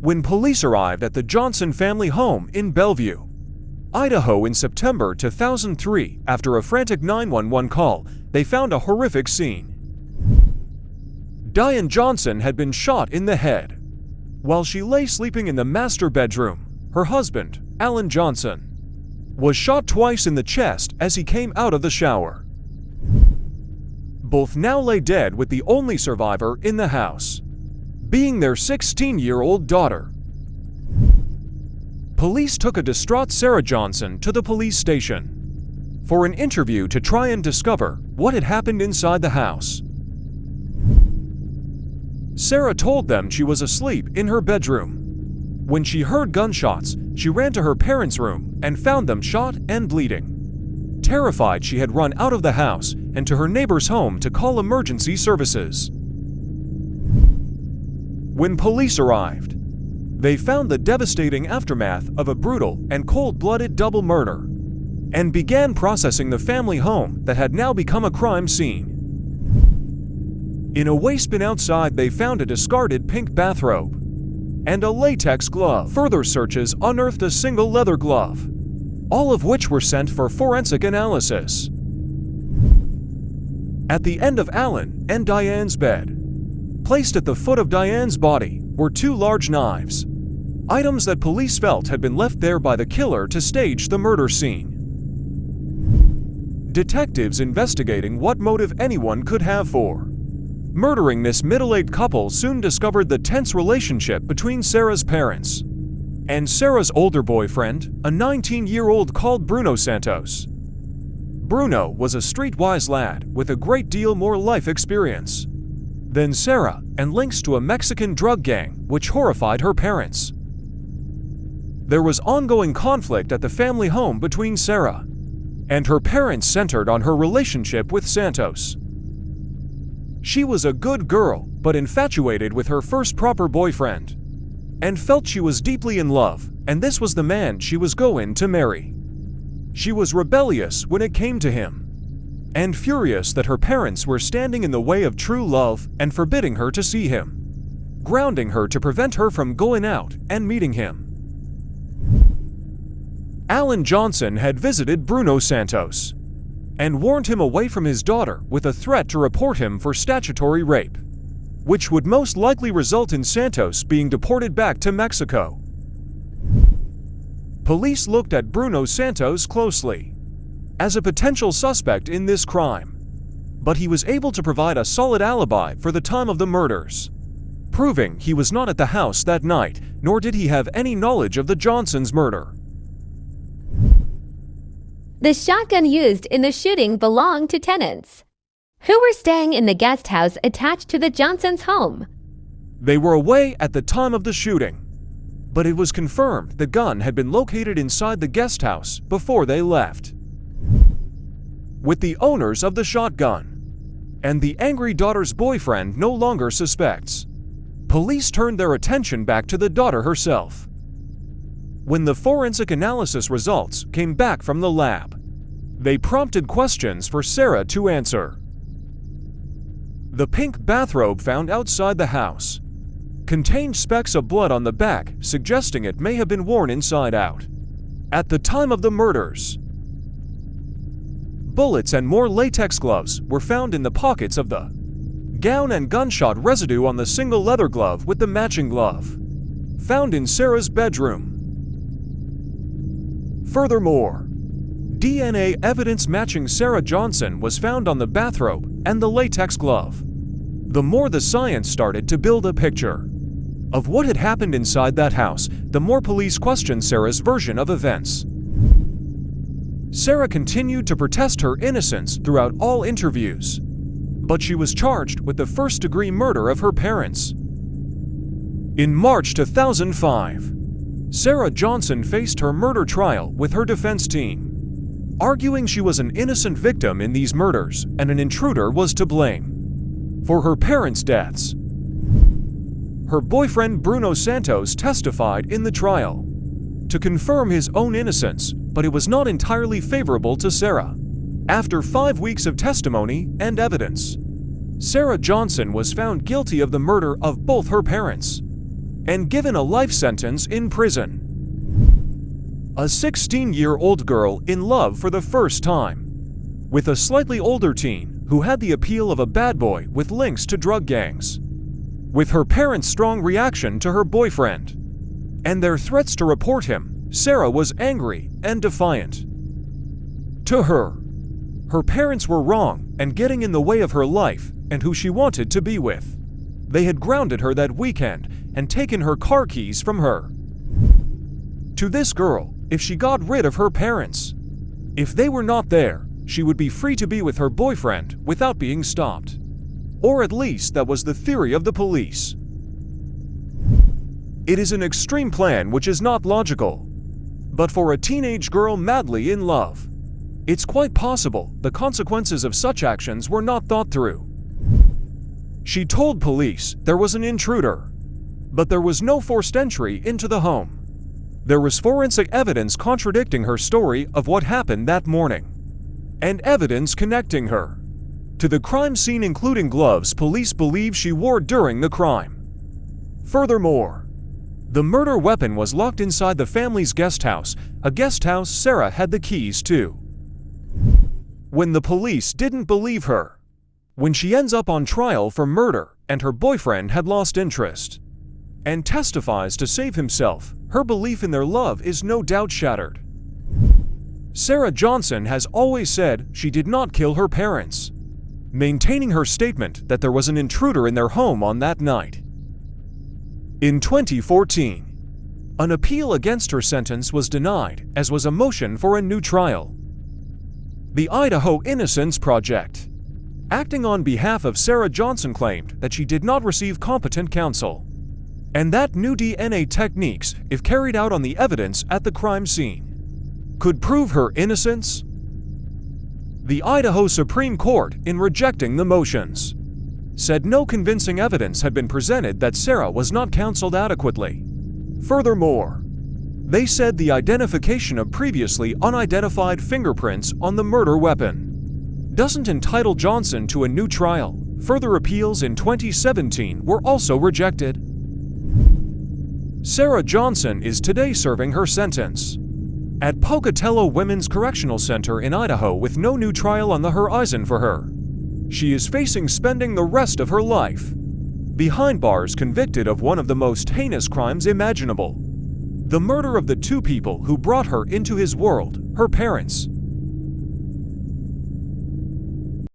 when police arrived at the Johnson family home in Bellevue, Idaho in September 2003, after a frantic 911 call, they found a horrific scene. Diane Johnson had been shot in the head. While she lay sleeping in the master bedroom, her husband, Alan Johnson, was shot twice in the chest as he came out of the shower. Both now lay dead, with the only survivor in the house being their 16-year-old daughter. Police took a distraught Sarah Johnson to the police station for an interview to try and discover what had happened inside the house. Sarah told them she was asleep in her bedroom. When she heard gunshots, she ran to her parents' room and found them shot and bleeding. Terrified, she had run out of the house and to her neighbor's home to call emergency services. When police arrived, they found the devastating aftermath of a brutal and cold-blooded double murder and began processing the family home that had now become a crime scene. In a waste bin outside, they found a discarded pink bathrobe and a latex glove. Further searches unearthed a single leather glove, all of which were sent for forensic analysis. At the end of Alan and Diane's bed, placed at the foot of Diane's body, were two large knives, items that police felt had been left there by the killer to stage the murder scene. Detectives investigating what motive anyone could have for murdering this middle-aged couple soon discovered the tense relationship between Sarah's parents and Sarah's older boyfriend, a 19-year-old called Bruno Santos. Bruno was a streetwise lad with a great deal more life experience than Sarah, and links to a Mexican drug gang which horrified her parents. There was ongoing conflict at the family home between Sarah and her parents, centered on her relationship with Santos. She was a good girl, but infatuated with her first proper boyfriend, and felt she was deeply in love, and this was the man she was going to marry. She was rebellious when it came to him, and furious that her parents were standing in the way of true love and forbidding her to see him, grounding her to prevent her from going out and meeting him. Alan Johnson had visited Bruno Santos and warned him away from his daughter with a threat to report him for statutory rape, which would most likely result in Santos being deported back to Mexico. Police looked at Bruno Santos closely as a potential suspect in this crime, but he was able to provide a solid alibi for the time of the murders, proving he was not at the house that night, nor did he have any knowledge of the Johnsons' murder. The shotgun used in the shooting belonged to tenants who were staying in the guest house attached to the Johnsons' home. They were away at the time of the shooting, but it was confirmed the gun had been located inside the guest house before they left. With the owners of the shotgun and the angry daughter's boyfriend no longer suspects, police turned their attention back to the daughter herself. When the forensic analysis results came back from the lab, they prompted questions for Sarah to answer. The pink bathrobe found outside the house contained specks of blood on the back, suggesting it may have been worn inside out at the time of the murders. Bullets and more latex gloves were found in the pockets of the gown, and gunshot residue on the single leather glove with the matching glove found in Sarah's bedroom. Furthermore, DNA evidence matching Sarah Johnson was found on the bathrobe and the latex glove. The more the science started to build a picture of what had happened inside that house, the more police questioned Sarah's version of events. Sarah continued to protest her innocence throughout all interviews, but she was charged with the first-degree murder of her parents. In March 2005, Sarah Johnson faced her murder trial with her defense team, arguing she was an innocent victim in these murders and an intruder was to blame for her parents' deaths. Her boyfriend Bruno Santos testified in the trial to confirm his own innocence, but it was not entirely favorable to Sarah. After 5 weeks of testimony and evidence, Sarah Johnson was found guilty of the murder of both her parents and given a life sentence in prison. A 16-year-old girl in love for the first time, with a slightly older teen who had the appeal of a bad boy with links to drug gangs. With her parents' strong reaction to her boyfriend and their threats to report him, Sarah was angry and defiant. To her, her parents were wrong and getting in the way of her life and who she wanted to be with. They had grounded her that weekend and taken her car keys from her. To this girl, if she got rid of her parents, if they were not there, she would be free to be with her boyfriend without being stopped. Or at least that was the theory of the police. It is an extreme plan which is not logical. But for a teenage girl madly in love, it's quite possible the consequences of such actions were not thought through. She told police there was an intruder, but there was no forced entry into the home. There was forensic evidence contradicting her story of what happened that morning, and evidence connecting her to the crime scene, including gloves police believe she wore during the crime. Furthermore, the murder weapon was locked inside the family's guest house, a guest house Sarah had the keys to. When the police didn't believe her, when she ends up on trial for murder and her boyfriend had lost interest and testifies to save himself, her belief in their love is no doubt shattered. Sarah Johnson has always said she did not kill her parents, maintaining her statement that there was an intruder in their home on that night. In 2014, an appeal against her sentence was denied, as was a motion for a new trial. The Idaho Innocence Project, acting on behalf of Sarah Johnson, claimed that she did not receive competent counsel, and that new DNA techniques, if carried out on the evidence at the crime scene, could prove her innocence. The Idaho Supreme Court, in rejecting the motions, said no convincing evidence had been presented that Sarah was not counseled adequately. Furthermore, they said the identification of previously unidentified fingerprints on the murder weapon doesn't entitle Johnson to a new trial. Further appeals in 2017 were also rejected. Sarah Johnson is today serving her sentence at Pocatello Women's Correctional Center in Idaho with no new trial on the horizon for her. She is facing spending the rest of her life behind bars, convicted of one of the most heinous crimes imaginable: the murder of the two people who brought her into his world, her parents.